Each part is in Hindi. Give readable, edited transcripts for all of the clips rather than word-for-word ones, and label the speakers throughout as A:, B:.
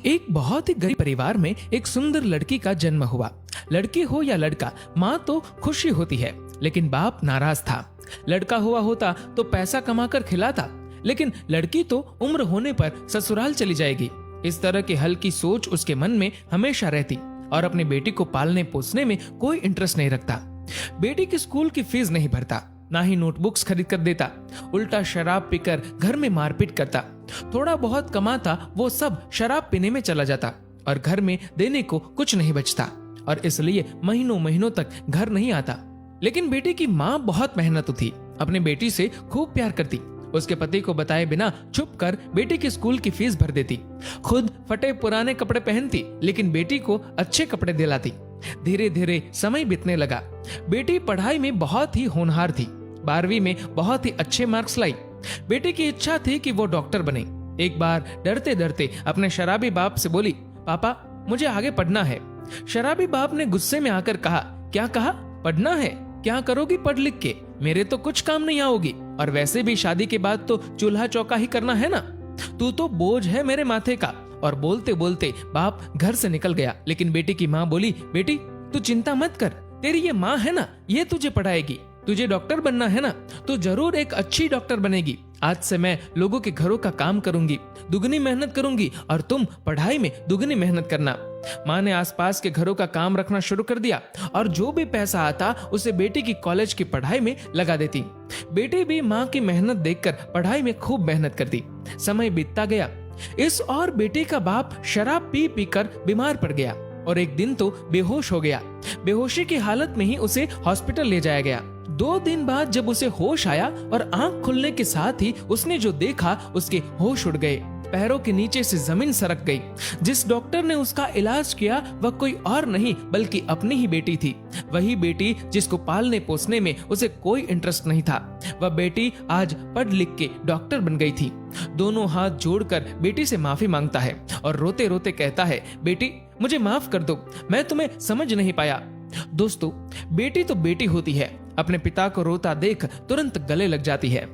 A: एक बहुत ही गरीब परिवार में एक सुंदर लड़की का जन्म हुआ। लड़की हो या लड़का, माँ तो खुशी होती है, लेकिन बाप नाराज था। लड़का हुआ होता तो पैसा कमाकर खिलाता, लेकिन लड़की तो उम्र होने पर ससुराल चली जाएगी। इस तरह की हल्की सोच उसके मन में हमेशा रहती और अपनी बेटी को पालने पोसने में कोई इंटरेस्ट नहीं रखता। बेटी की स्कूल की फीस नहीं भरता, ना ही नोटबुक्स खरीद कर देता, उल्टा शराब पीकर घर में मारपीट करता। थोड़ा बहुत कमाता वो सब शराब पीने में चला जाता और घर में देने को कुछ नहीं बचता और इसलिए महीनों महीनों तक घर नहीं आता। लेकिन बेटी की माँ बहुत मेहनतू थी, अपनी बेटी से खूब प्यार करती। उसके पति को बताए बिना छुप कर बेटी की स्कूल की फीस भर देती, खुद फटे पुराने कपड़े पहनती, लेकिन बेटी को अच्छे कपड़े दिलाती। धीरे धीरे समय बीतने लगा। बेटी पढ़ाई में बहुत ही होनहार थी, 12वीं में बहुत ही अच्छे मार्क्स लाई। बेटी की इच्छा थी कि वो डॉक्टर बने। एक बार डरते डरते अपने शराबी बाप से बोली, पापा मुझे आगे पढ़ना है। शराबी बाप ने गुस्से में आकर कहा, क्या कहा? पढ़ना है? क्या करोगी पढ़ लिख के? मेरे तो कुछ काम नहीं आओगी, और वैसे भी शादी के बाद तो चूल्हा चौका ही करना है ना। तू तो बोझ है मेरे माथे का। और बोलते बोलते बाप घर से निकल गया। लेकिन बेटी की माँ बोली, बेटी तू चिंता मत कर, तेरी ये माँ है ना, ये तुझे पढ़ाएगी। तुझे डॉक्टर बनना है ना, तो जरूर एक अच्छी डॉक्टर बनेगी। आज से मैं लोगों के घरों का काम करूंगी, दुगनी मेहनत करूंगी, और तुम पढ़ाई में दुगनी मेहनत करना। माँ ने आसपास के घरों का काम रखना शुरू कर दिया और जो भी पैसा आता उसे बेटी की कॉलेज की पढ़ाई में लगा देती। बेटी भी माँ की मेहनत देखकर पढ़ाई में खूब मेहनत करती। समय बीतता गया। इस और बेटी का बाप शराब पी पी कर बीमार पड़ गया और एक दिन तो बेहोश हो गया। बेहोशी की हालत में ही उसे हॉस्पिटल ले जाया गया। 2 दिन बाद जब उसे होश आया और आंख खुलने के साथ ही उसने जो देखा उसके होश उड़ गए। पैरों के नीचे से जमीन सरक गई। जिस डॉक्टर ने उसका इलाज किया वह कोई और नहीं बल्कि अपनी ही बेटी थी। वही बेटी जिसको पालने पोसने में उसे कोई इंटरेस्ट नहीं था। वह बेटी आज पढ़ लिख के डॉक्टर बन गई थी। दोनों हाथ जोड़कर बेटी से माफी मांगता है और रोते रोते कहता है, बेटी मुझे माफ कर दो, मैं तुम्हें समझ नहीं पाया। दोस्तों, बेटी तो बेटी होती है, अपने पिता को रोता देख तुरंत गले लग जाती है।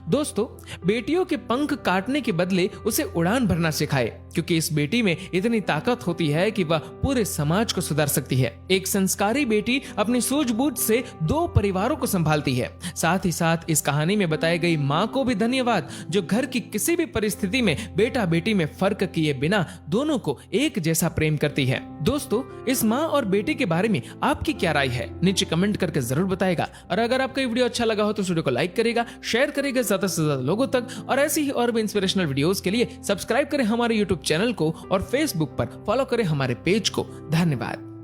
A: दोस्तों, बेटियों के पंख काटने के बदले उसे उड़ान भरना सिखाए, क्योंकि इस बेटी में इतनी ताकत होती है कि वह पूरे समाज को सुधार सकती है। एक संस्कारी बेटी अपनी सूझबूझ से 2 परिवारों को संभालती है। साथ ही साथ इस कहानी में बताई गई माँ को भी धन्यवाद, जो घर की किसी भी परिस्थिति में बेटा बेटी में फर्क किए बिना दोनों को एक जैसा प्रेम करती है। दोस्तों, इस माँ और बेटी के बारे में आपकी क्या राय है? नीचे कमेंट करके जरूर बताएगा। और अगर आपको ये वीडियो अच्छा लगा हो तो वीडियो को लाइक करेगा, शेयर करेगा ज्यादा से ज्यादा लोगों तक, और ऐसी ही और भी इंस्पिरेशनल वीडियोस के लिए सब्सक्राइब करें हमारे यूट्यूब चैनल को और फेसबुक पर फॉलो करें हमारे पेज को। धन्यवाद।